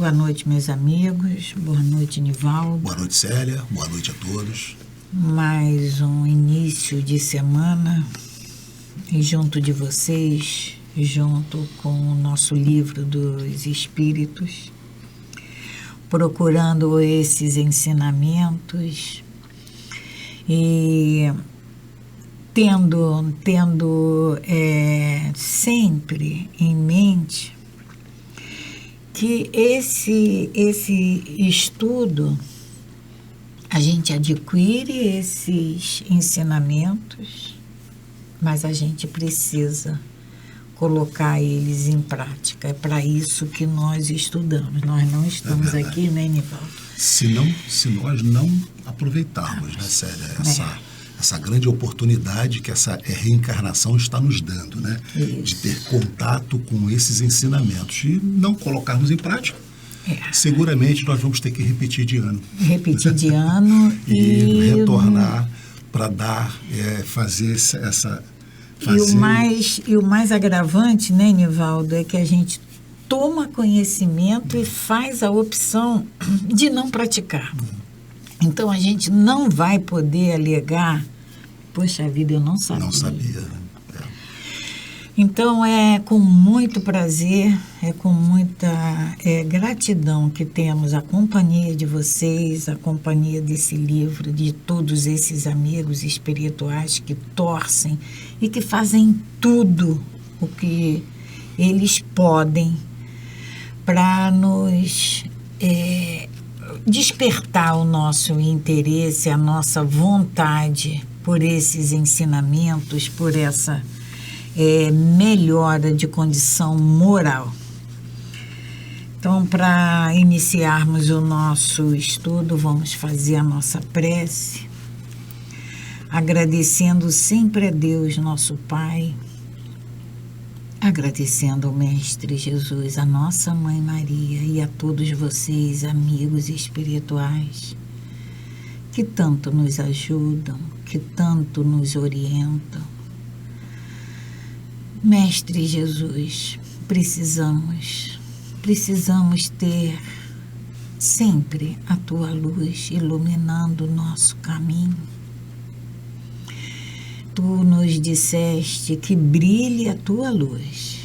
Boa noite, meus amigos. Boa noite, Nivaldo. Boa noite, Célia. Boa noite a todos. Mais um início de semana e junto de vocês, junto com o nosso livro dos Espíritos, procurando esses ensinamentos e tendo sempre em mente que esse estudo, a gente adquire esses ensinamentos, mas a gente precisa colocar eles em prática. É para isso que nós estudamos. Nós não estamos aqui, né, Nivaldo? Se nós não aproveitarmos, né, Célia, essa grande oportunidade que essa reencarnação está nos dando, né? Isso. De ter contato com esses ensinamentos e não colocarmos em prática, seguramente nós vamos ter que repetir de ano. e retornar para fazer essa... E o mais agravante, né, Nivaldo, é que a gente toma conhecimento e faz a opção de não praticar. Então, a gente não vai poder alegar, poxa vida, eu não sabia. Não sabia, né? Então, é com muito prazer, é com muita gratidão que temos a companhia de vocês, a companhia desse livro, de todos esses amigos espirituais que torcem e que fazem tudo o que eles podem para nos despertar o nosso interesse, a nossa vontade por esses ensinamentos, por essa melhora de condição moral. Então, para iniciarmos o nosso estudo, vamos fazer a nossa prece, agradecendo sempre a Deus, nosso Pai, agradecendo ao Mestre Jesus, a nossa Mãe Maria e a todos vocês, amigos espirituais, que tanto nos ajudam, que tanto nos orientam. Mestre Jesus, precisamos ter sempre a Tua luz iluminando o nosso caminho. Tu nos disseste que brilhe a Tua luz,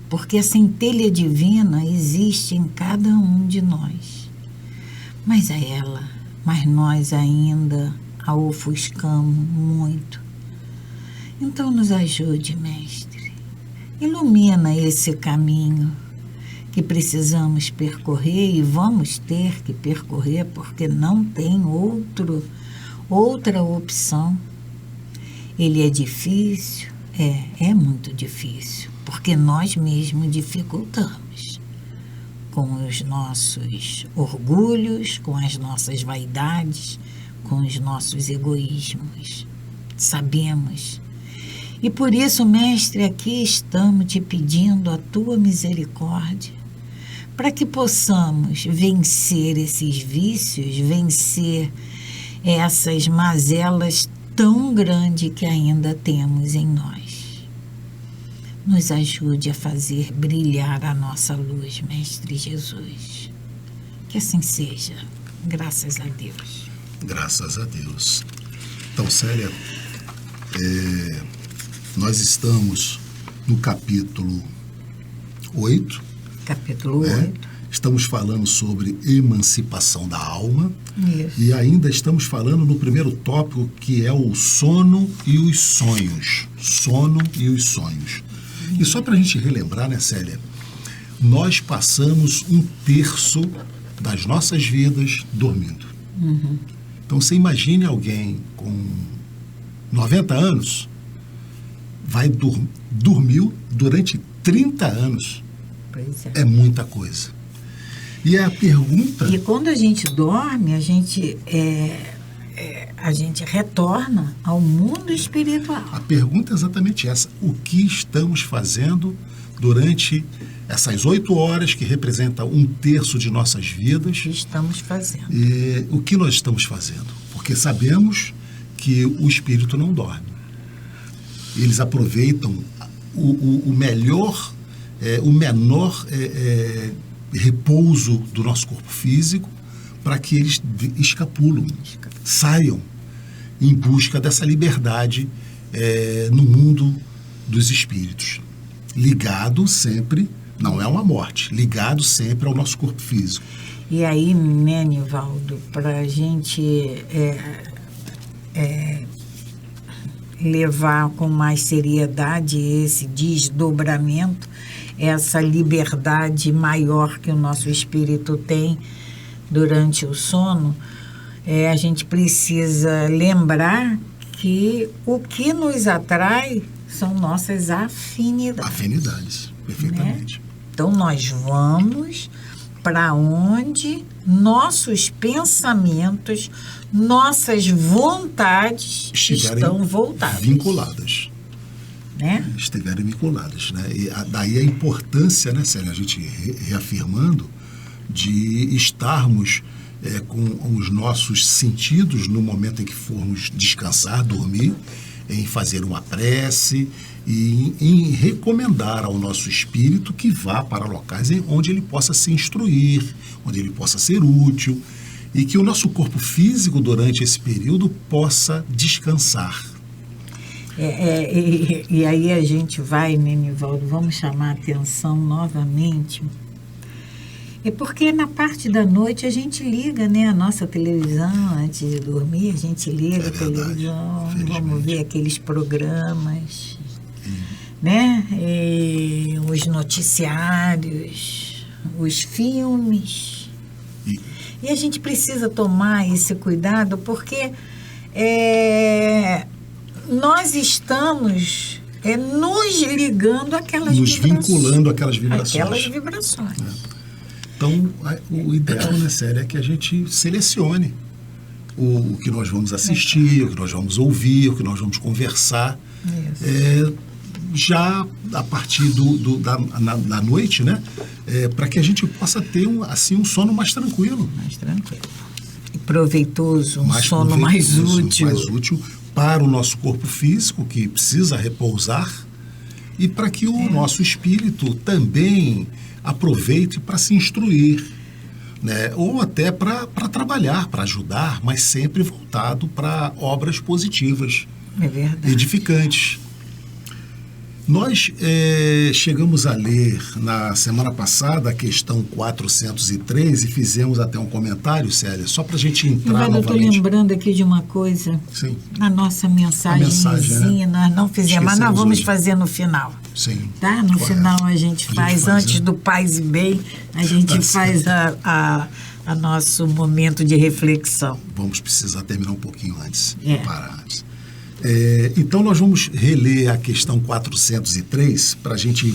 porque a centelha divina existe em cada um de nós, mas nós ainda a ofuscamos muito. Então nos ajude, Mestre, ilumina esse caminho que precisamos percorrer e vamos ter que percorrer porque não tem outra opção. Ele é difícil? É muito difícil, porque nós mesmos dificultamos com os nossos orgulhos, com as nossas vaidades, com os nossos egoísmos. Sabemos. E por isso, Mestre, aqui estamos te pedindo a Tua misericórdia, para que possamos vencer esses vícios, vencer essas mazelas tão grandes que ainda temos em nós. Nos ajude a fazer brilhar a nossa luz, Mestre Jesus. Que assim seja. Graças a Deus. Graças a Deus. Então, Célia, nós estamos no capítulo 8. Capítulo 8. Estamos falando sobre emancipação da alma. Isso. E ainda estamos falando no primeiro tópico, que é o sono e os sonhos. Sono e os sonhos. E só para a gente relembrar, né, Célia? Nós passamos 1/3 das nossas vidas dormindo. Uhum. Então, você imagine alguém com 90 anos, dormiu durante 30 anos. Pois É muita coisa. E a pergunta... E quando a gente dorme, a gente retorna ao mundo espiritual. A pergunta é exatamente essa. O que estamos fazendo durante essas 8 horas, que representam 1/3 de nossas vidas? O que estamos fazendo? O que nós estamos fazendo? Porque sabemos que o espírito não dorme. Eles aproveitam o menor repouso do nosso corpo físico, para que eles escapulam, saiam em busca dessa liberdade no mundo dos espíritos. Ligado sempre, não é uma morte, ligado sempre ao nosso corpo físico. E aí, né, Nivaldo, para a gente levar com mais seriedade esse desdobramento, essa liberdade maior que o nosso espírito tem durante o sono, a gente precisa lembrar que o que nos atrai são nossas afinidades. Afinidades, perfeitamente. Né? Então, nós vamos para onde nossos pensamentos, nossas vontades estão voltadas. Vinculadas. Né? Estiverem vinculadas. Né? E daí a importância, né, Célia, a gente reafirmando, de estarmos com os nossos sentidos no momento em que formos descansar, dormir, em fazer uma prece e em recomendar ao nosso espírito que vá para locais onde ele possa se instruir, onde ele possa ser útil e que o nosso corpo físico durante esse período possa descansar. E aí a gente vai, né, Nivaldo, vamos chamar a atenção novamente. É porque na parte da noite a gente liga, né, a nossa televisão antes de dormir, a gente liga a televisão, vamos ver aqueles programas, né, e os noticiários, os filmes. E a gente precisa tomar esse cuidado porque nós estamos nos ligando àquelas vibrações. Nos vinculando àquelas vibrações. Aquelas vibrações. Então, o ideal, né, Célia, é que a gente selecione o que nós vamos assistir, o que nós vamos ouvir, o que nós vamos conversar. Já a partir da noite, né, para que a gente possa ter um sono mais tranquilo. Mais tranquilo. E proveitoso, sono mais útil. Mais útil para o nosso corpo físico, que precisa repousar, e para que o nosso espírito também aproveite para se instruir, né? Ou até para trabalhar, para ajudar, mas sempre voltado para obras positivas, edificantes. Nós chegamos a ler na semana passada a questão 403 e fizemos até um comentário, Célia, só para a gente entrar novamente. Eu estou lembrando aqui de uma coisa. Sim. Na nossa mensagenzinha, né? Nós não fizemos, mas nós vamos fazer no final. Sim. Tá? No final a gente faz, antes do Paz e Bem, a gente faz a nosso momento de reflexão. Vamos precisar terminar um pouquinho antes, parar antes. Então, nós vamos reler a questão 403 para a gente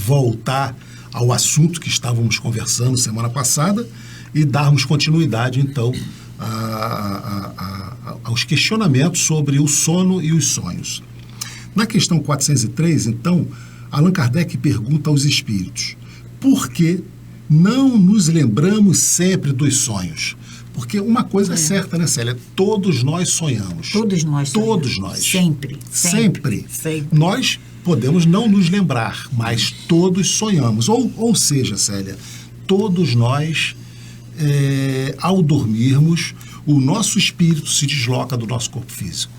voltar ao assunto que estávamos conversando semana passada e darmos continuidade, então, aos questionamentos sobre o sono e os sonhos. Na questão 403, então, Allan Kardec pergunta aos espíritos: por que não nos lembramos sempre dos sonhos? Porque uma coisa é certa, né, Célia? Todos nós sonhamos. Todos nós. Sempre. Nós podemos não nos lembrar, mas todos sonhamos. Ou seja, Célia, todos nós, ao dormirmos, o nosso espírito se desloca do nosso corpo físico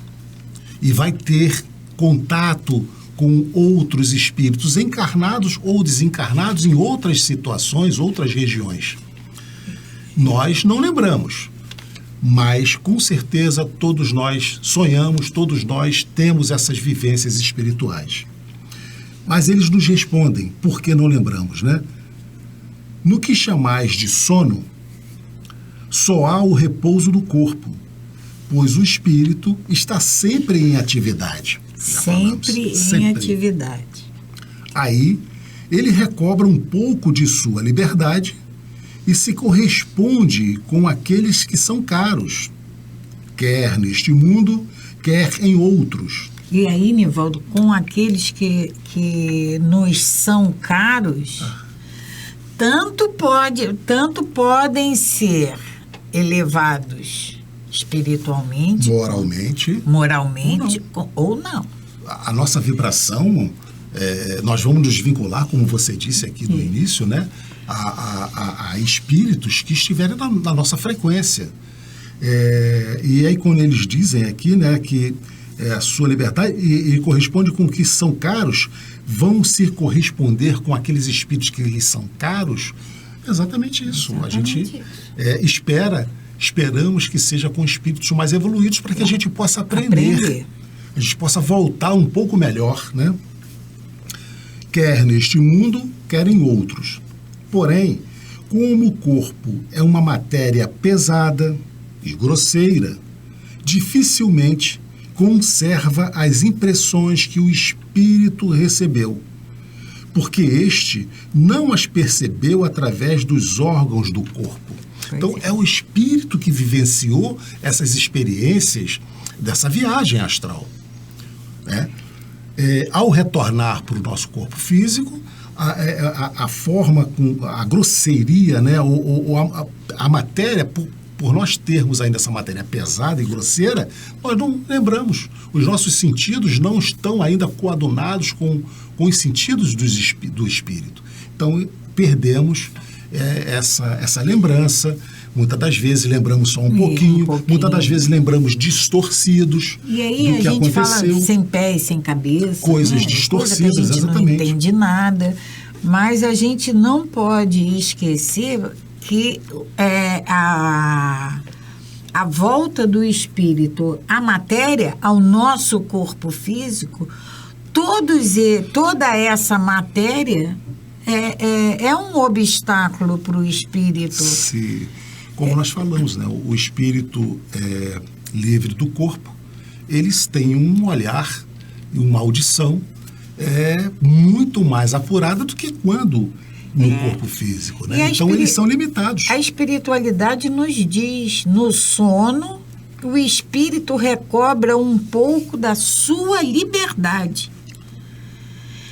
e vai ter contato com outros espíritos encarnados ou desencarnados em outras situações, outras regiões. Nós não lembramos, mas com certeza todos nós sonhamos, todos nós temos essas vivências espirituais. Mas eles nos respondem, por que não lembramos, né? No que chamais de sono, só há o repouso do corpo, pois o espírito está sempre em atividade. Sempre em atividade. Aí, ele recobra um pouco de sua liberdade e se corresponde com aqueles que são caros, quer neste mundo, quer em outros. E aí, Nivaldo, com aqueles que nos são caros, tanto podem ser elevados espiritualmente, moralmente ou não. A nossa vibração, nós vamos nos vincular, como você disse aqui no início, né? a espíritos que estiverem na nossa frequência. E aí quando eles dizem aqui, né, que a sua liberdade e corresponde com que são caros, vão se corresponder com aqueles espíritos que lhes são caros, exatamente isso. Exatamente a gente esperamos que seja com espíritos mais evoluídos para que a gente possa aprender, a gente possa voltar um pouco melhor, né? Quer neste mundo, quer em outros. Porém, como o corpo é uma matéria pesada e grosseira, dificilmente conserva as impressões que o espírito recebeu, porque este não as percebeu através dos órgãos do corpo. Então, é o espírito que vivenciou essas experiências dessa viagem astral, né? Ao retornar para o nosso corpo físico, a forma, a grosseria, né? A matéria, por nós termos ainda essa matéria pesada e grosseira, nós não lembramos. Os nossos sentidos não estão ainda coadunados com os sentidos do espírito. Então, perdemos essa lembrança. Muitas das vezes lembramos só um pouquinho, muitas das vezes lembramos distorcidos e aí do que a gente aconteceu. Fala sem pé e sem cabeça. Coisas né? distorcidas, coisa que a gente exatamente. Não entende nada, mas a gente não pode esquecer que a volta do espírito à matéria, ao nosso corpo físico, toda essa matéria é um obstáculo para o espírito. Sim. Como nós falamos, né? O espírito livre do corpo, eles têm um olhar e uma audição muito mais apurada do que quando no corpo físico, né? Então eles são limitados. A espiritualidade nos diz, no sono, o espírito recobra um pouco da sua liberdade.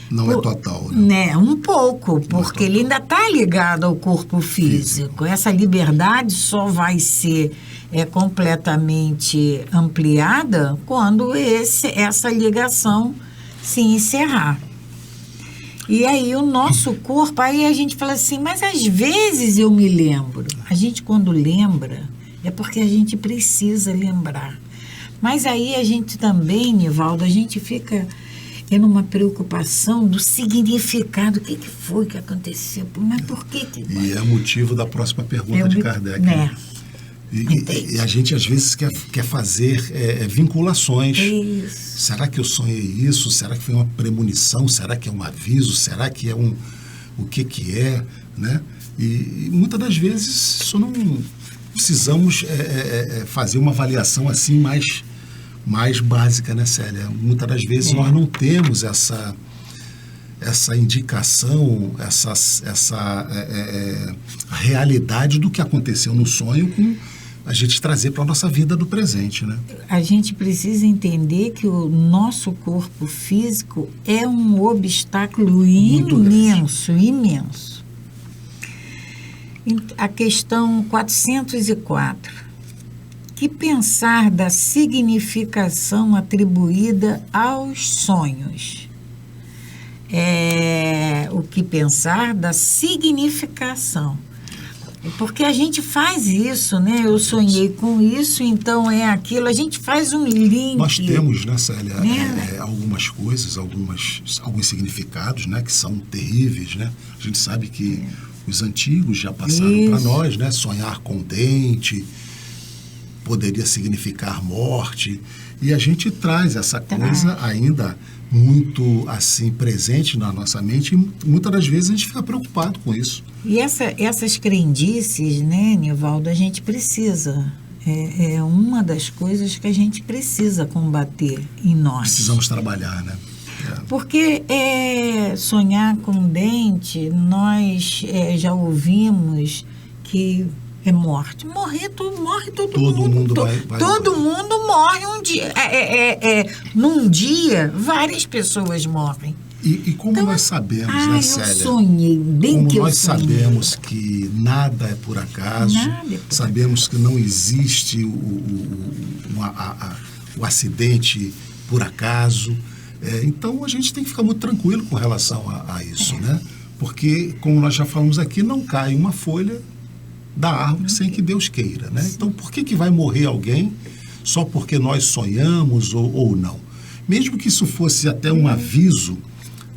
Não é total, né? Um pouco, porque ele ainda está ligado ao corpo físico. Essa liberdade só vai ser completamente ampliada quando essa ligação se encerrar. E aí o nosso corpo, aí a gente fala assim, mas às vezes eu me lembro. A gente quando lembra, é porque a gente precisa lembrar. Mas aí a gente também, Nivaldo, a gente fica numa preocupação do significado. O que foi que aconteceu? Mas por que? E é motivo da próxima pergunta de Kardec. Né? E a gente, às vezes, quer fazer vinculações. Isso. Será que eu sonhei isso? Será que foi uma premonição? Será que é um aviso? Será que é o que é? Né? E muitas das vezes só não precisamos fazer uma avaliação assim mais básica, né, Célia? Muitas das vezes nós não temos essa indicação, essa realidade do que aconteceu no sonho com a gente trazer para a nossa vida do presente, né? A gente precisa entender que o nosso corpo físico é um obstáculo imenso. A questão 404. Que pensar da significação atribuída aos sonhos? O que pensar da significação? Porque a gente faz isso, né? Eu sonhei com isso, então é aquilo. A gente faz um link. Nós temos, né, Célia, algumas coisas, alguns significados, né, que são terríveis, né? A gente sabe que os antigos já passaram para nós, né? Sonhar com dente poderia significar morte. E a gente traz essa coisa ainda muito assim presente na nossa mente e muitas das vezes a gente fica preocupado com isso. E essas crendices, né, Nivaldo, a gente precisa, é uma das coisas que a gente precisa combater em nós. Precisamos trabalhar, né? Porque sonhar com dente, nós já ouvimos que é morte. Morre todo mundo. Todo mundo morre um dia. Num dia, várias pessoas morrem. E como então, nós sabemos, né, Célia? Eu sonhei, nós sabemos que nada é por acaso, sabemos que não existe o acidente por acaso. Então, a gente tem que ficar muito tranquilo com relação a isso, né? Porque, como nós já falamos aqui, não cai uma folha da árvore sem que Deus queira, né? Então, por que vai morrer alguém só porque nós sonhamos ou não? Mesmo que isso fosse até um aviso,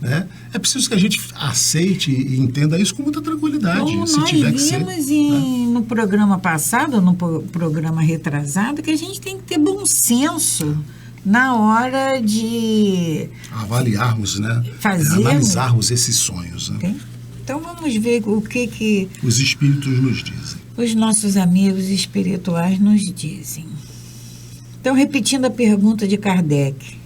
né? É preciso que a gente aceite e entenda isso com muita tranquilidade. Como se nós tiver que ser, vimos né? no programa passado, no programa retrasado, que a gente tem que ter bom senso na hora de Avaliarmos, né? Analisarmos esses sonhos, né? Okay? Então vamos ver o que os espíritos nos dizem. Os nossos amigos espirituais nos dizem. Então, repetindo a pergunta de Kardec,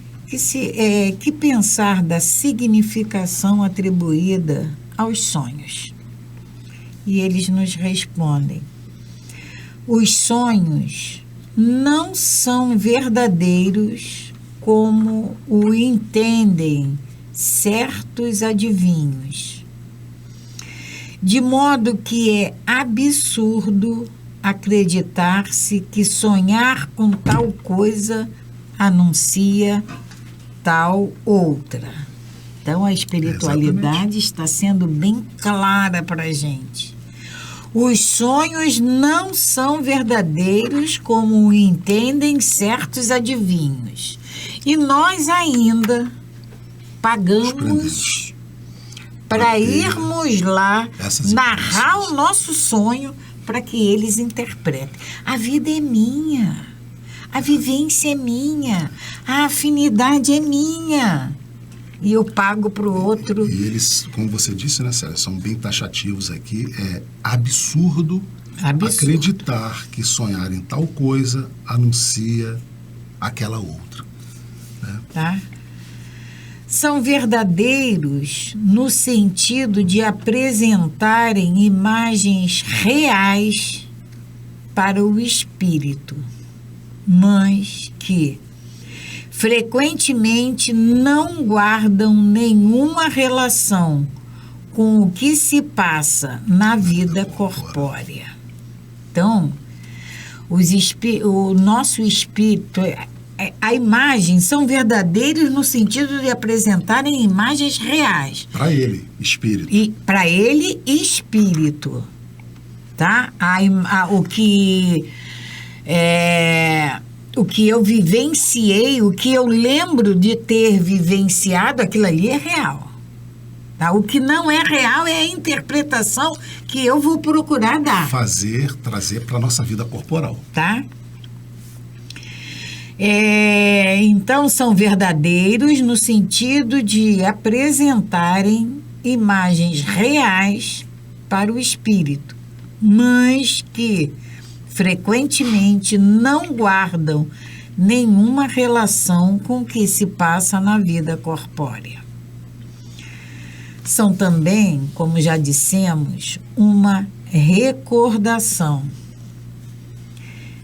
que pensar da significação atribuída aos sonhos? E eles nos respondem: os sonhos não são verdadeiros como o entendem certos adivinhos, de modo que é absurdo acreditar-se que sonhar com tal coisa anuncia tal outra. Então, a espiritualidade está sendo bem clara para a gente. Os sonhos não são verdadeiros como o entendem certos adivinhos. E nós ainda pagamos para irmos lá narrar o nosso sonho para que eles interpretem. A vida é minha, a vivência é minha, a afinidade é minha. E eu pago para o outro. E eles, como você disse, né, Célia, são bem taxativos aqui. É absurdo acreditar que sonhar em tal coisa anuncia aquela outra. Né? Tá? São verdadeiros no sentido de apresentarem imagens reais para o espírito, mas que frequentemente não guardam nenhuma relação com o que se passa na vida corpórea. Então, o nosso espírito, a imagem, são verdadeiros no sentido de apresentarem imagens reais. Para ele, espírito. E para ele, espírito. Tá? O que eu vivenciei, o que eu lembro de ter vivenciado, aquilo ali é real. Tá? O que não é real é a interpretação que eu vou procurar dar. Trazer para a nossa vida corporal. Tá? Então, são verdadeiros no sentido de apresentarem imagens reais para o espírito, mas que frequentemente não guardam nenhuma relação com o que se passa na vida corpórea. São também, como já dissemos, uma recordação.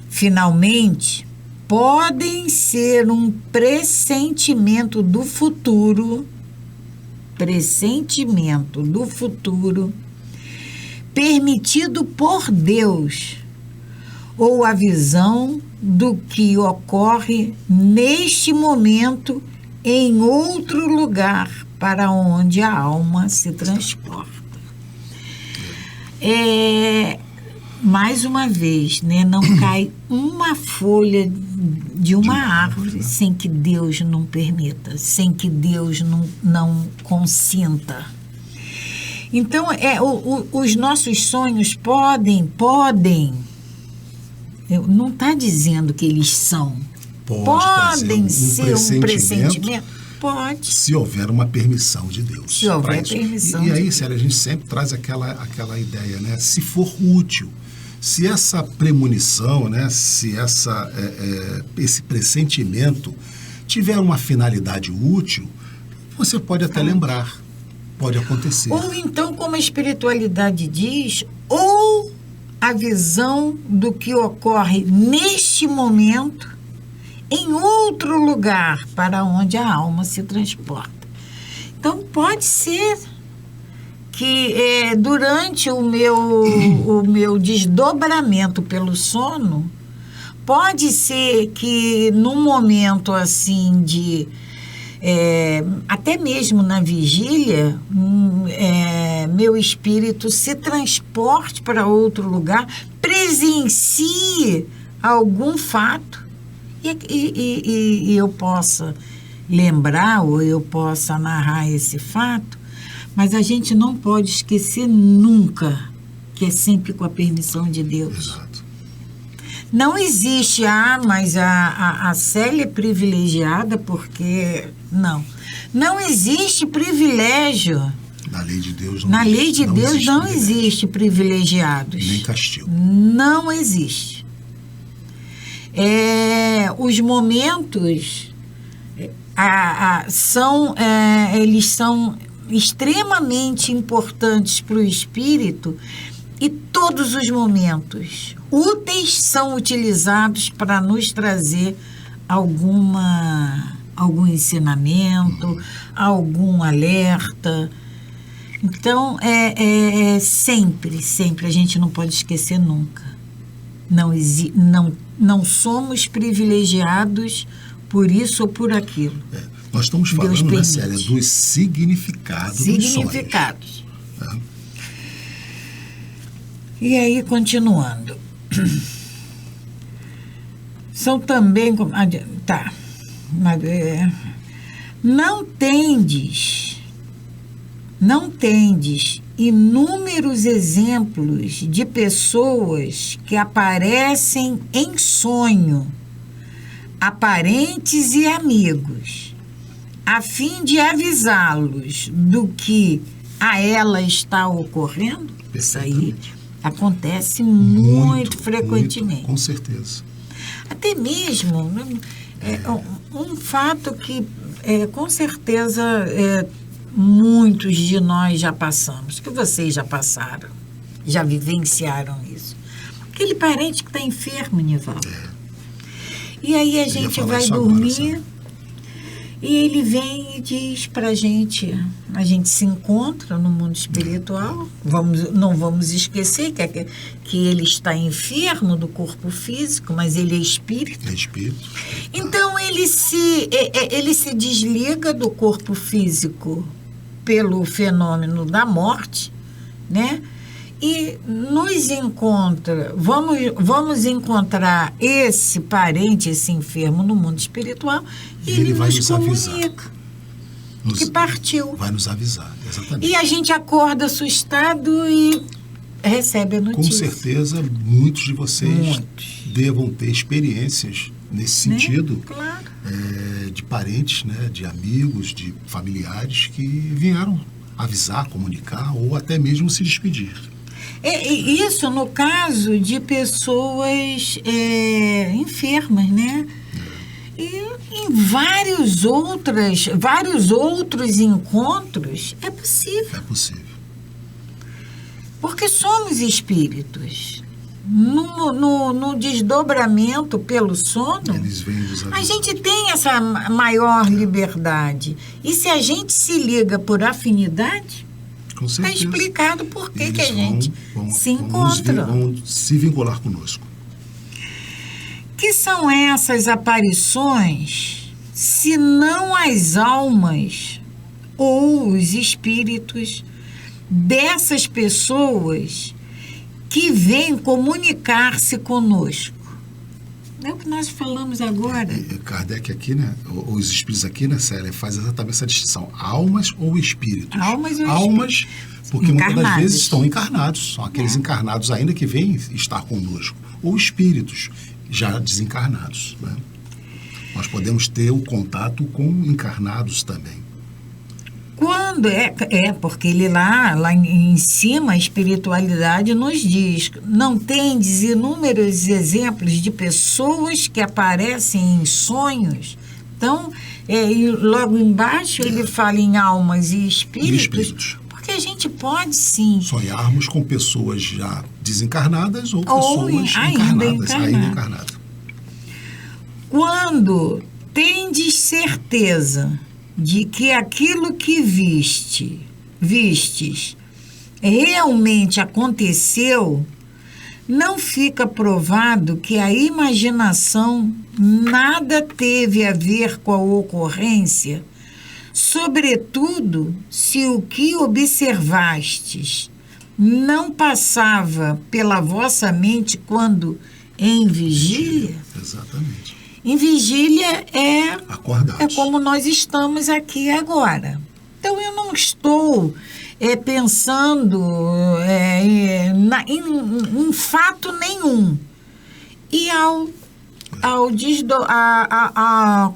Finalmente, podem ser um pressentimento do futuro, permitido por Deus, ou a visão do que ocorre neste momento em outro lugar para onde a alma se transporta. Mais uma vez, né, não cai uma folha de uma árvore sem que Deus não permita, sem que Deus não consinta. Então, os nossos sonhos podem, não está dizendo que eles são. Podem ser um pressentimento. Pode. Se houver uma permissão de Deus. Se houver permissão. E aí, Célia, a gente sempre traz aquela ideia, né? Se for útil, se essa premonição, né? Se esse pressentimento tiver uma finalidade útil, você pode até lembrar. Pode acontecer. Ou então, como a espiritualidade diz, ou a visão do que ocorre neste momento em outro lugar para onde a alma se transporta. Então, pode ser que durante o meu desdobramento pelo sono, pode ser que num momento assim de... até mesmo na vigília, meu espírito se transporte para outro lugar, presencie algum fato e eu possa lembrar ou eu possa narrar esse fato, mas a gente não pode esquecer nunca que é sempre com a permissão de Deus. Exato. Não existe, mas a Célia é privilegiada porque... Não existe privilégio. Na lei de Deus não existe. Na lei de Deus não existe privilegiados. Nem castigo. Não existe. Os momentos eles são extremamente importantes para o espírito e todos os momentos úteis são utilizados para nos trazer algum ensinamento, algum alerta. Então, sempre, a gente não pode esquecer nunca. Não somos privilegiados por isso ou por aquilo. Nós estamos falando, né, Célia, dos significados dos sonhos. E aí, continuando. São também... Tá. Não tendes inúmeros exemplos de pessoas que aparecem em sonho, aparentes e amigos, a fim de avisá-los do que a ela está ocorrendo? Isso aí acontece muito frequentemente. Com certeza. Até mesmo um fato que com certeza muitos de nós já passamos, que vocês já passaram, já vivenciaram isso. Aquele parente que está enfermo, Nivaldo. E aí a gente vai dormir agora, e ele vem e diz para a gente se encontra no mundo espiritual, não vamos esquecer que ele está enfermo do corpo físico, mas ele é espírito. É espírito. Então ele se desliga do corpo físico pelo fenômeno da morte, né? E nos encontra, vamos encontrar esse parente, esse enfermo no mundo espiritual e ele vai nos comunica que partiu. Vai nos avisar, exatamente. E a gente acorda assustado e recebe a notícia. Com certeza, muitos de vocês devam ter experiências nesse sentido, claro. De parentes, né, de amigos, de familiares que vieram avisar, comunicar ou até mesmo se despedir. Isso no caso de pessoas enfermas, né? E em vários outros encontros é possível. É possível. Porque somos espíritos. No desdobramento pelo sono, eles vêm nos avisar. A gente tem essa maior liberdade. E se a gente se liga por afinidade, está explicado por que a gente se encontra. Vão se vincular conosco. Que são essas aparições, se não as almas ou os espíritos dessas pessoas que vêm comunicar-se conosco? É o que nós falamos agora. Kardec aqui, né? Os espíritos aqui, né, Célia, faz exatamente essa distinção. Almas ou espíritos? Almas, porque muitas das vezes estão encarnados. São aqueles encarnados ainda que vêm estar conosco. Ou espíritos já desencarnados, né? Nós podemos ter o contato com encarnados também. Quando porque ele lá em cima, a espiritualidade nos diz, não tendes inúmeros exemplos de pessoas que aparecem em sonhos? Então, e logo embaixo ele fala em almas e espíritos, porque a gente pode sim sonharmos com pessoas já desencarnadas ou pessoas ainda encarnadas. Quando tendes certeza de que aquilo que vistes realmente aconteceu, não fica provado que a imaginação nada teve a ver com a ocorrência, Sobretudo, se o que observastes não passava pela vossa mente quando em vigília. Exatamente. Em vigília Acordados. é como nós estamos aqui agora. Então, eu não estou pensando em fato nenhum. E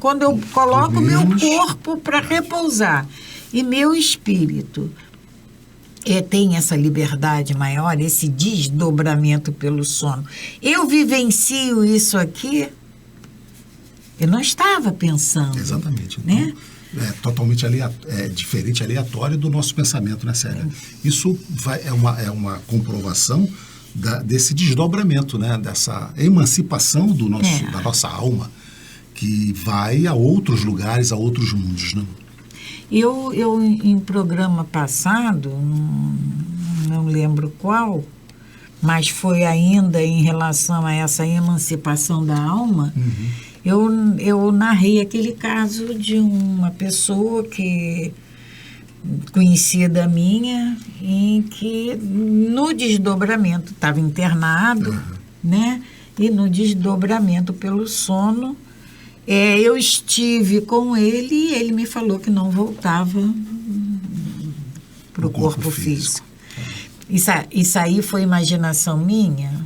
quando eu coloco meu corpo para repousar e meu espírito tem essa liberdade maior, esse desdobramento pelo sono. Eu vivencio isso aqui, eu não estava pensando. Exatamente. Então, né? É totalmente diferente, aleatório do nosso pensamento, né, Célia? Isso é uma comprovação desse desdobramento, né? Dessa emancipação da nossa alma, que vai a outros lugares, a outros mundos, né? Eu em programa passado, não lembro qual, mas foi ainda em relação a essa emancipação da alma, eu narrei aquele caso de uma pessoa conhecida minha, em que no desdobramento, estava internado, né? E no desdobramento pelo sono, eu estive com ele e ele me falou que não voltava para o corpo físico. Isso aí foi imaginação minha?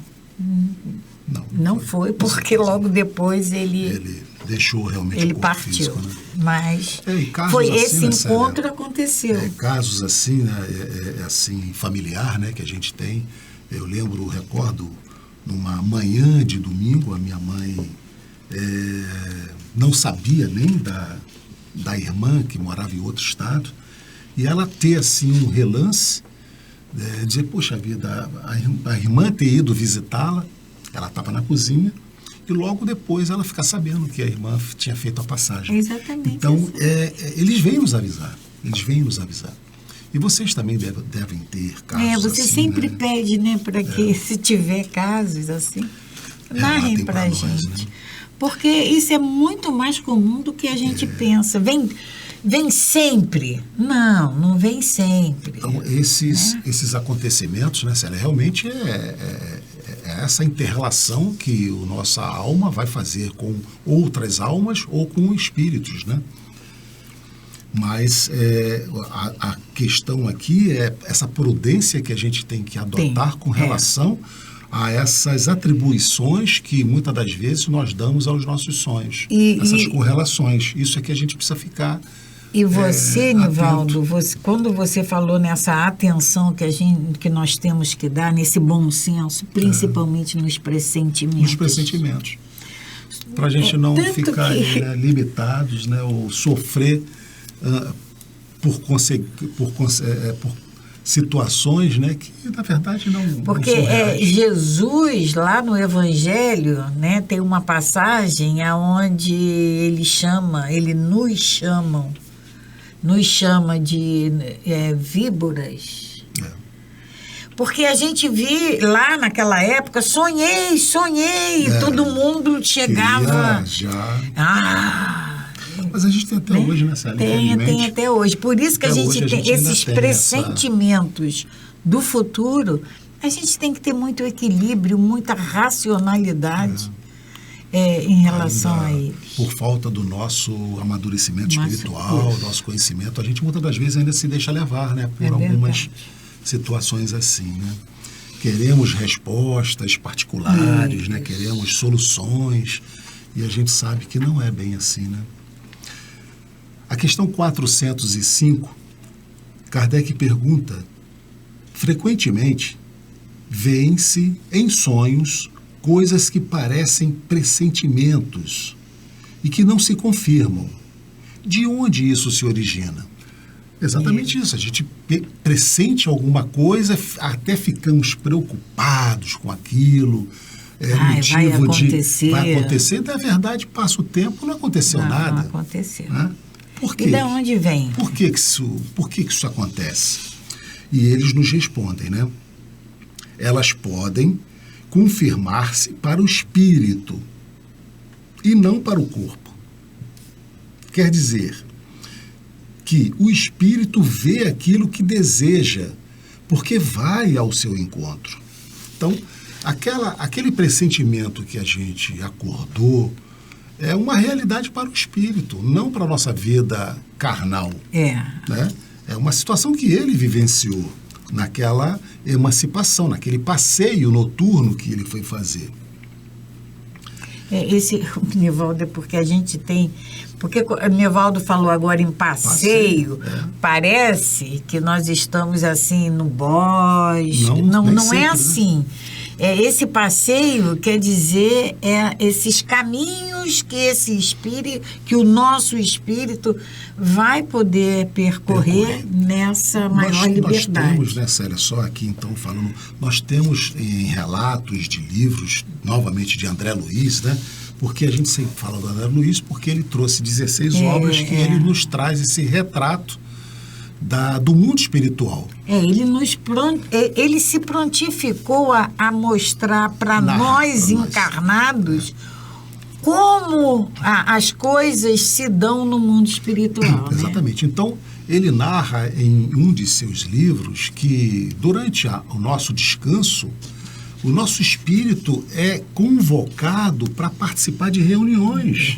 Não foi, porque logo depois ele deixou realmente ele o corpo partiu. Físico, né? Mas foi esse assim, encontro né, aconteceu. Casos assim, né, assim, familiar, né, que a gente tem. Eu recordo, numa manhã de domingo, a minha mãe não sabia nem da irmã que morava em outro estado, e ela ter assim um relance, dizer, poxa vida, a irmã ter ido visitá-la, ela estava na cozinha, e logo depois ela ficar sabendo que a irmã tinha feito a passagem. Exatamente. Então, eles vêm nos avisar, E vocês também devem ter casos você assim, sempre né? pede, né, para que, se tiver casos assim, narrem para a gente. Nós, né? Porque isso é muito mais comum do que a gente pensa. Vem sempre. Não vem sempre. Então, esses acontecimentos, né, Célia, realmente é essa inter-relação que a nossa alma vai fazer com outras almas ou com espíritos, né? Mas a questão aqui é essa prudência que a gente tem que adotar com relação a essas atribuições que muitas das vezes nós damos aos nossos sonhos. Essas correlações. Isso é que a gente precisa ficar. E você, Nivaldo, quando você falou nessa atenção que nós temos que dar, nesse bom senso, principalmente nos pressentimentos. Nos pressentimentos. Para a gente não ficar limitados, né, ou sofrer por situações, né, que na verdade não. Porque não são reais. Jesus, lá no Evangelho, né, tem uma passagem onde ele nos chama de víboras. Porque a gente viu lá naquela época, sonhei, todo mundo chegava. Mas a gente tem até hoje, né, Célia? Tem até hoje. Por isso que a gente tem esses pressentimentos do futuro, a gente tem que ter muito equilíbrio, muita racionalidade em relação a eles. Por falta do nosso amadurecimento espiritual, nosso conhecimento, a gente muitas das vezes ainda se deixa levar, né, por algumas situações assim, né? Queremos respostas particulares, né? Queremos soluções, e a gente sabe que não é bem assim, né? A questão 405, Kardec pergunta: frequentemente vêem-se em sonhos coisas que parecem pressentimentos e que não se confirmam. De onde isso se origina? Exatamente isso. A gente pressente alguma coisa, até ficamos preocupados com aquilo. Vai acontecer. Vai acontecer, na verdade, passa o tempo, não aconteceu nada. Não aconteceu. Né? Por quê? E de onde vem? Por que isso acontece? E eles nos respondem, né? Elas podem confirmar-se para o espírito e não para o corpo. Quer dizer, que o espírito vê aquilo que deseja, porque vai ao seu encontro. Então, aquele pressentimento que a gente acordou é uma realidade para o espírito, não para a nossa vida carnal. Né? É uma situação que ele vivenciou naquela emancipação, naquele passeio noturno que ele foi fazer. Esse, Nivaldo, é porque a gente tem... Porque o Nivaldo falou agora em passeio, parece que nós estamos assim no bosque. Não é assim. Esse passeio quer dizer esses caminhos que o nosso espírito vai poder percorrer nessa maior liberdade. Nós temos, né, Célia, só aqui então falando, nós temos em relatos de livros, novamente de André Luiz, né? Porque a gente sempre fala do André Luiz, porque ele trouxe 16 obras que ele nos traz esse retrato do mundo espiritual. Ele se prontificou a mostrar para nós encarnados como as coisas se dão no mundo espiritual. Exatamente. Né? Então, ele narra em um de seus livros que durante o nosso descanso, o nosso espírito é convocado para participar de reuniões,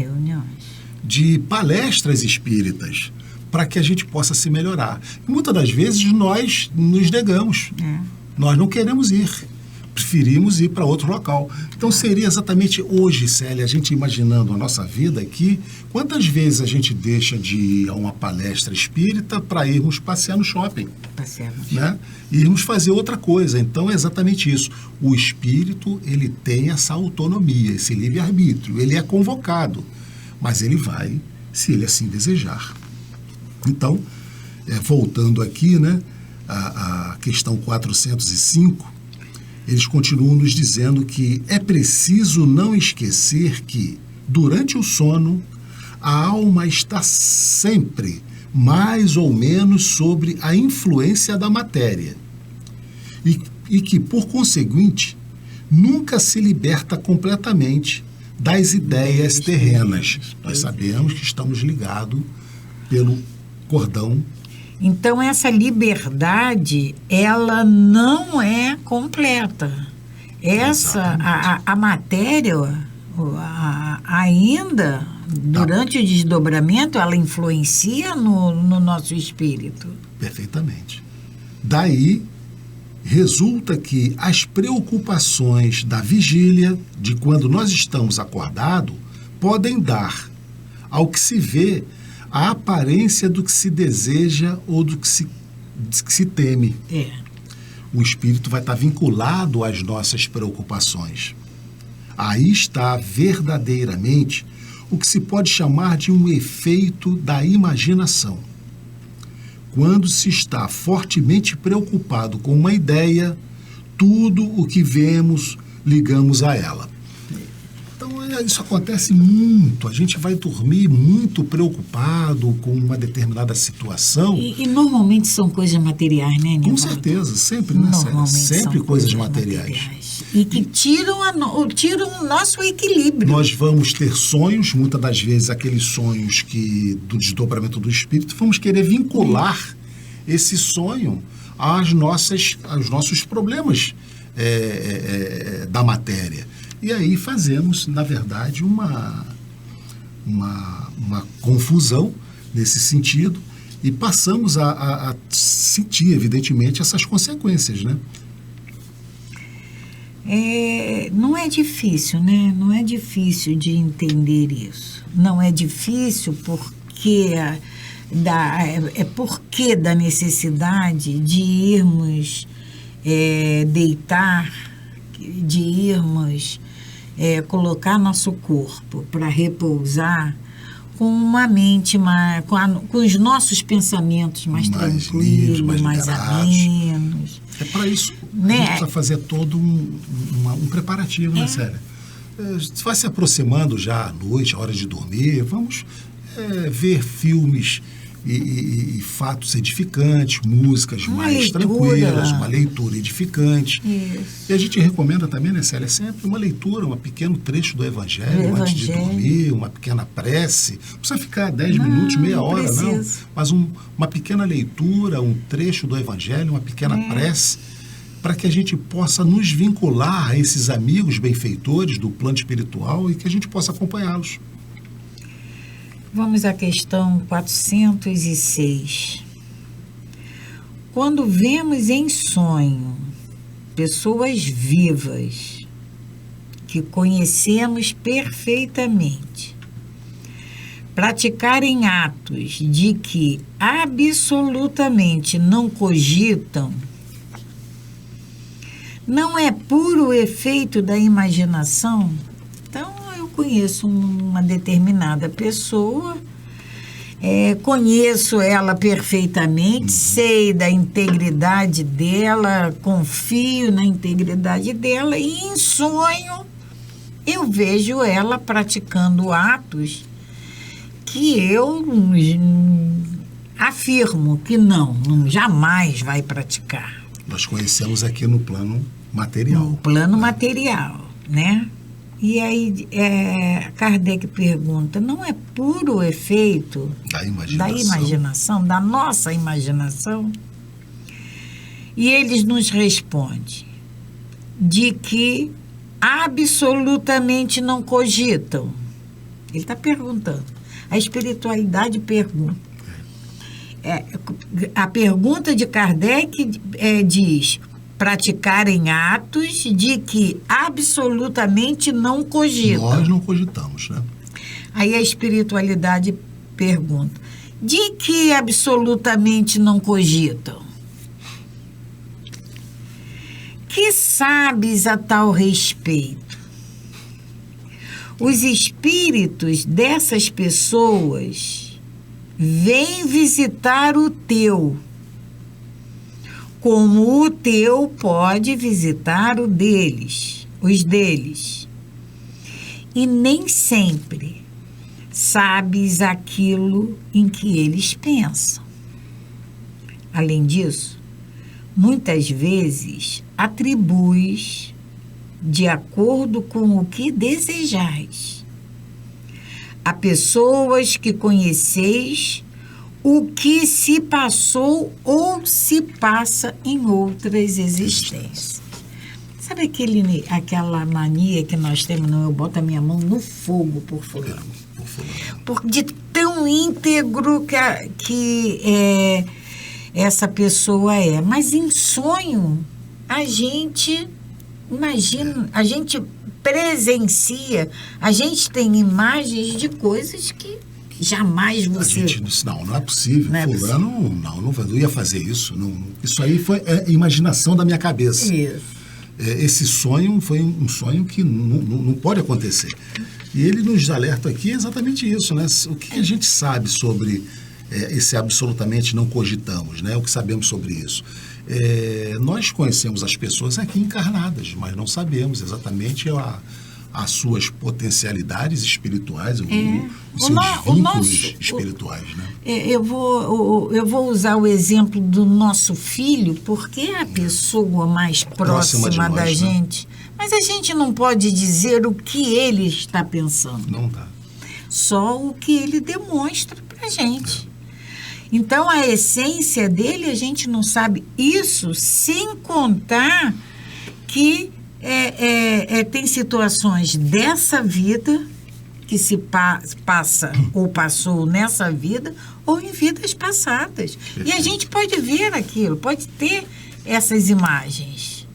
de palestras espíritas, para que a gente possa se melhorar. E muitas das vezes nós nos negamos. Nós não queremos ir. Preferimos ir para outro local. Então seria exatamente hoje, Célia, a gente imaginando a nossa vida aqui, quantas vezes a gente deixa de ir a uma palestra espírita para irmos passear no shopping? Né? E irmos fazer outra coisa. Então é exatamente isso. O espírito, ele tem essa autonomia, esse livre-arbítrio. Ele é convocado, mas ele vai, se ele assim desejar. Então, voltando aqui, né, a questão 405, eles continuam nos dizendo que é preciso não esquecer que, durante o sono, a alma está sempre mais ou menos sobre a influência da matéria e que, por conseguinte, nunca se liberta completamente das ideias terrenas. Nós sabemos que estamos ligados pelo cordão. Então, essa liberdade, ela não é completa. A matéria, ainda, durante o desdobramento, ela influencia no nosso espírito. Perfeitamente. Daí, resulta que as preocupações da vigília, de quando nós estamos acordados, podem dar ao que se vê a aparência do que se deseja ou do que se teme. O espírito vai estar vinculado às nossas preocupações. Aí está verdadeiramente o que se pode chamar de um efeito da imaginação. Quando se está fortemente preocupado com uma ideia, tudo o que vemos ligamos a ela. Isso acontece muito, a gente vai dormir muito preocupado com uma determinada situação. E normalmente são coisas materiais, né, Nivaldo? Com certeza, sempre, né? Sempre coisas materiais. E que tiram o nosso equilíbrio. Nós vamos ter sonhos, muitas das vezes aqueles sonhos do desdobramento do espírito, vamos querer vincular esse sonho aos nossos problemas da matéria. E aí fazemos, na verdade, uma confusão nesse sentido e passamos a sentir, evidentemente, essas consequências, né? Não é difícil, né? Não é difícil de entender isso. Não é difícil porque da necessidade de irmos deitar, de irmos colocar nosso corpo para repousar com uma mente com os nossos pensamentos mais tranquilos, mais amenos. É para isso que a gente precisa fazer todo um preparativo, né, Célia? Vai se aproximando já à noite, a hora de dormir, vamos ver filmes e fatos edificantes, músicas Uma mais leitura. tranquilas, uma leitura edificante. Isso. E a gente recomenda também, né, Célia, sempre uma leitura, um pequeno trecho do Evangelho, Do antes de Evangelho. dormir, uma pequena prece. Não precisa ficar 10 minutos, meia hora, não. precisa. Mas uma pequena leitura, um trecho do Evangelho, uma pequena prece, para que a gente possa nos vincular a esses amigos benfeitores do plano espiritual e que a gente possa acompanhá-los. Vamos à questão 406. Quando vemos em sonho pessoas vivas que conhecemos perfeitamente praticarem atos de que absolutamente não cogitam, não é puro efeito da imaginação? Então, eu conheço uma determinada pessoa, conheço ela perfeitamente, sei da integridade dela, confio na integridade dela, e em sonho eu vejo ela praticando atos que eu afirmo que não, jamais vai praticar. Nós conhecemos aqui no plano material. No plano material, né? E aí Kardec pergunta, não é puro efeito Da da imaginação, da nossa imaginação? E eles nos respondem de que absolutamente não cogitam. Ele está perguntando. A espiritualidade pergunta. A pergunta de Kardec diz: praticarem atos de que absolutamente não cogitam. Nós não cogitamos, né? Aí a espiritualidade pergunta: de que absolutamente não cogitam? Que sabes a tal respeito? Os espíritos dessas pessoas vêm visitar o teu, como o teu pode visitar os deles. E nem sempre sabes aquilo em que eles pensam. Além disso, muitas vezes atribuis de acordo com o que desejais a pessoas que conheceis o que se passou ou se passa em outras existências. Sabe aquela mania que nós temos? Não, eu boto a minha mão no fogo por fulano. Por de tão íntegro que essa pessoa é. Mas em sonho, a gente imagina, a gente presencia, a gente tem imagens de coisas que jamais você... A gente disse, não é possível. Não é Fulano, não ia fazer isso. Não, isso aí foi imaginação da minha cabeça. Isso. Esse sonho foi um sonho que não pode acontecer. E ele nos alerta aqui exatamente isso, né? O que a gente sabe sobre esse absolutamente não cogitamos, né? O que sabemos sobre isso? Nós conhecemos as pessoas aqui encarnadas, mas não sabemos exatamente as suas potencialidades espirituais, os seus vínculos espirituais, né? Eu vou usar o exemplo do nosso filho, porque é a pessoa mais próxima de nós, da né? gente. Mas a gente não pode dizer o que ele está pensando. Não dá. Só o que ele demonstra para a gente. Então, a essência dele, a gente não sabe. Isso sem contar que tem situações dessa vida que se passa ou passou nessa vida ou em vidas passadas. E a gente pode ver aquilo, pode ter essas imagens.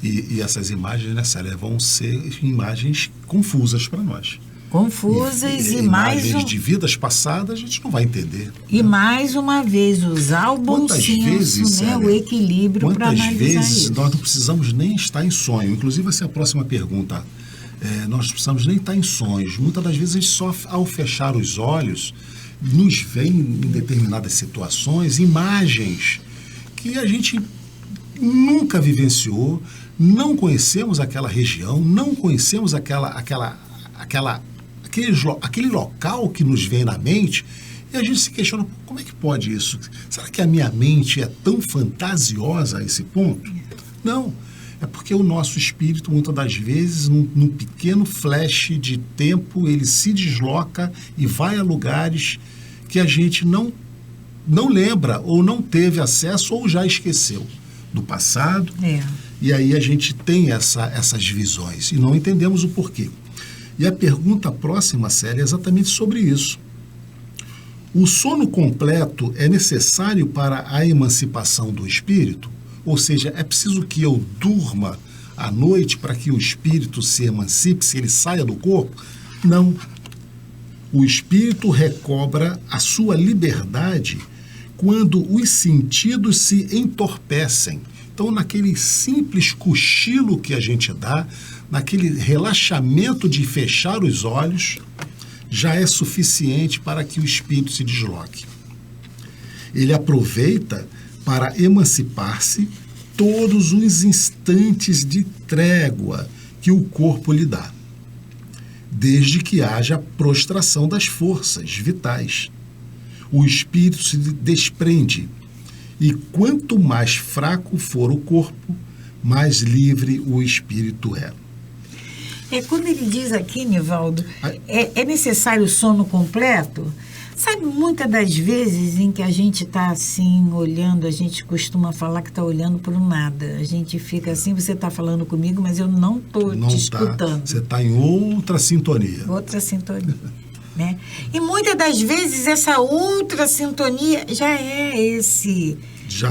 E essas imagens, né, Célia, vão ser imagens confusas para nós. Confusas e mais imagens de vidas passadas a gente não vai entender. E mais uma vez usar o bom Quantas senso, vezes, né, Célia, o equilíbrio para analisar Quantas vezes isso. nós não precisamos nem estar em sonho? Inclusive, essa é a próxima pergunta. Nós precisamos nem estar em sonhos. Muitas das vezes, a gente só ao fechar os olhos, nos vem em determinadas situações, imagens que a gente nunca vivenciou, não conhecemos aquela região, não conhecemos aquele local que nos vem na mente, E a gente se questiona, como é que pode isso? Será que a minha mente é tão fantasiosa a esse ponto? Não. É porque o nosso espírito, muitas das vezes, num pequeno flash de tempo, ele se desloca e vai a lugares que a gente não lembra, ou não teve acesso, ou já esqueceu do passado. E aí a gente tem essas visões e não entendemos o porquê. E a pergunta próxima, Célia, é exatamente sobre isso. O sono completo é necessário para a emancipação do espírito? Ou seja, é preciso que eu durma à noite para que o espírito se emancipe, se ele saia do corpo? Não. O espírito recobra a sua liberdade quando os sentidos se entorpecem. Então, naquele simples cochilo que a gente dá, naquele relaxamento de fechar os olhos, já é suficiente para que o espírito se desloque. Ele aproveita para emancipar-se todos os instantes de trégua que o corpo lhe dá, desde que haja prostração das forças vitais. O espírito se desprende, e quanto mais fraco for o corpo, mais livre o espírito é. Quando ele diz aqui, Nivaldo, é necessário o sono completo? Sabe, muitas das vezes em que a gente está assim, olhando, a gente costuma falar que está olhando para o nada. A gente fica assim, você está falando comigo, mas eu não estou te escutando. Você está em outra sintonia. Outra sintonia. Né? E muitas das vezes essa outra sintonia já é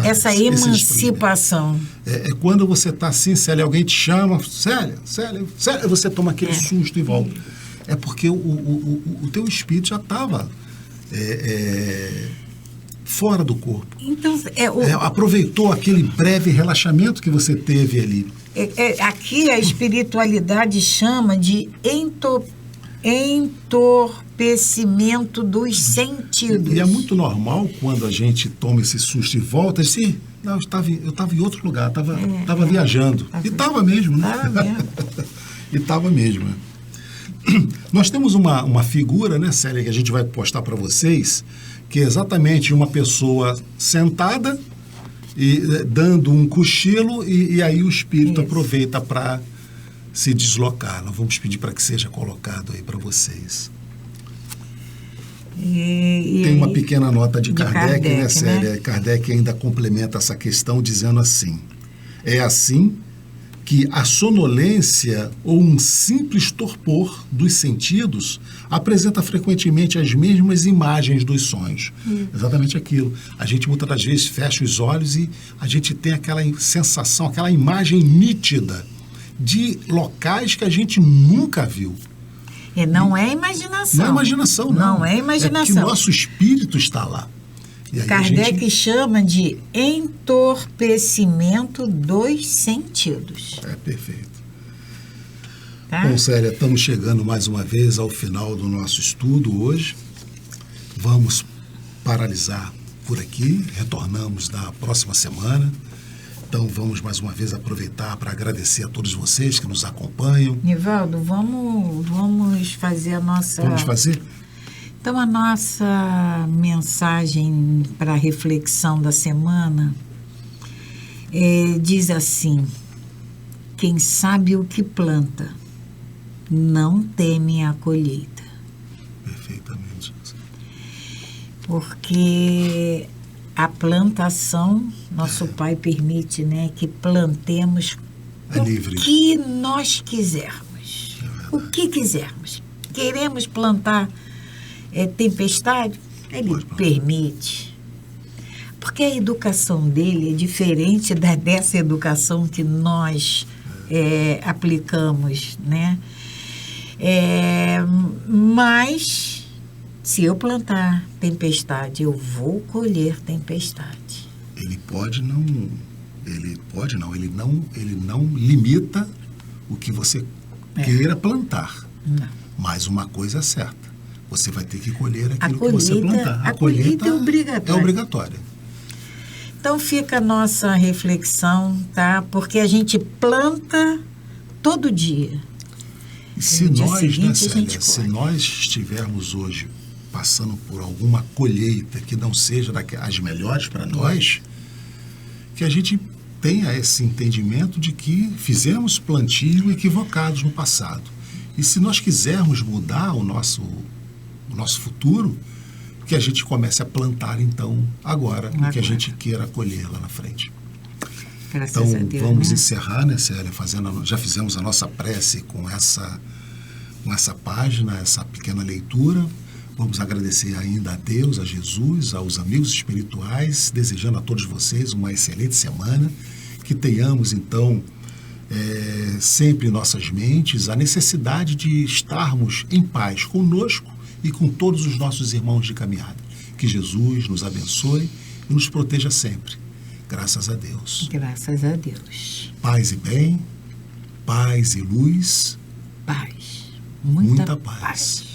essa emancipação. É quando você está assim, Célia, alguém te chama, Célia, você toma aquele susto e volta. É porque o teu espírito já estava fora do corpo. Então, aproveitou aquele breve relaxamento que você teve ali. Aqui a espiritualidade chama de entorpecimento dos sentidos. E é muito normal quando a gente toma esse susto e volta, assim, não, eu estava em outro lugar, estava viajando. E estava mesmo, né? E estava mesmo, né? Nós temos uma figura, né, Célia, que a gente vai postar para vocês, que é exatamente uma pessoa sentada e dando um cochilo e aí o espírito aproveita para se deslocar. Nós vamos pedir para que seja colocado aí para vocês. Tem uma pequena nota de Kardec, né, Célia? Né? Kardec ainda complementa essa questão dizendo assim: é assim que a sonolência ou um simples torpor dos sentidos apresenta frequentemente as mesmas imagens dos sonhos. Exatamente aquilo. A gente muitas das vezes fecha os olhos e a gente tem aquela sensação, aquela imagem nítida de locais que a gente nunca viu. Não é imaginação. Não é imaginação, não. Não é imaginação. É que o nosso espírito está lá. Kardec chama de entorpecimento dos sentidos. Perfeito. Tá? Bom, Célia, estamos chegando mais uma vez ao final do nosso estudo hoje. Vamos paralisar por aqui, retornamos na próxima semana. Então, vamos mais uma vez aproveitar para agradecer a todos vocês que nos acompanham. Nivaldo, vamos fazer a nossa... Vamos fazer? Então, a nossa mensagem para a reflexão da semana diz assim: quem sabe o que planta, não teme a colheita. Perfeitamente. Porque a plantação, nosso Pai permite, né, que plantemos o que nós quisermos. O que quisermos. Queremos plantar tempestade, ele permite. Porque a educação dele é diferente dessa educação que nós aplicamos, né? Mas, se eu plantar tempestade, eu vou colher tempestade. Ele não limita o que você queira plantar. Não. Mas uma coisa é certa. Você vai ter que colher aquilo que você plantar. A colheita é obrigatória. É obrigatória. Então fica a nossa reflexão, tá? Porque a gente planta todo dia. E se nós, né, Célia, se nós estivermos hoje passando por alguma colheita que não seja as melhores para nós, que a gente tenha esse entendimento de que fizemos plantio equivocados no passado. E se nós quisermos mudar o nosso futuro, que a gente comece a plantar, então, agora. O que a gente queira colher lá na frente. Graças então, a Deus, vamos né? encerrar, né, Célia? Já fizemos a nossa prece com essa página, essa pequena leitura. Vamos agradecer ainda a Deus, a Jesus, aos amigos espirituais, desejando a todos vocês uma excelente semana, que tenhamos, então, sempre em nossas mentes a necessidade de estarmos em paz conosco e com todos os nossos irmãos de caminhada. Que Jesus nos abençoe e nos proteja sempre. Graças a Deus. Graças a Deus. Paz e bem, paz e luz. Paz. Muita paz.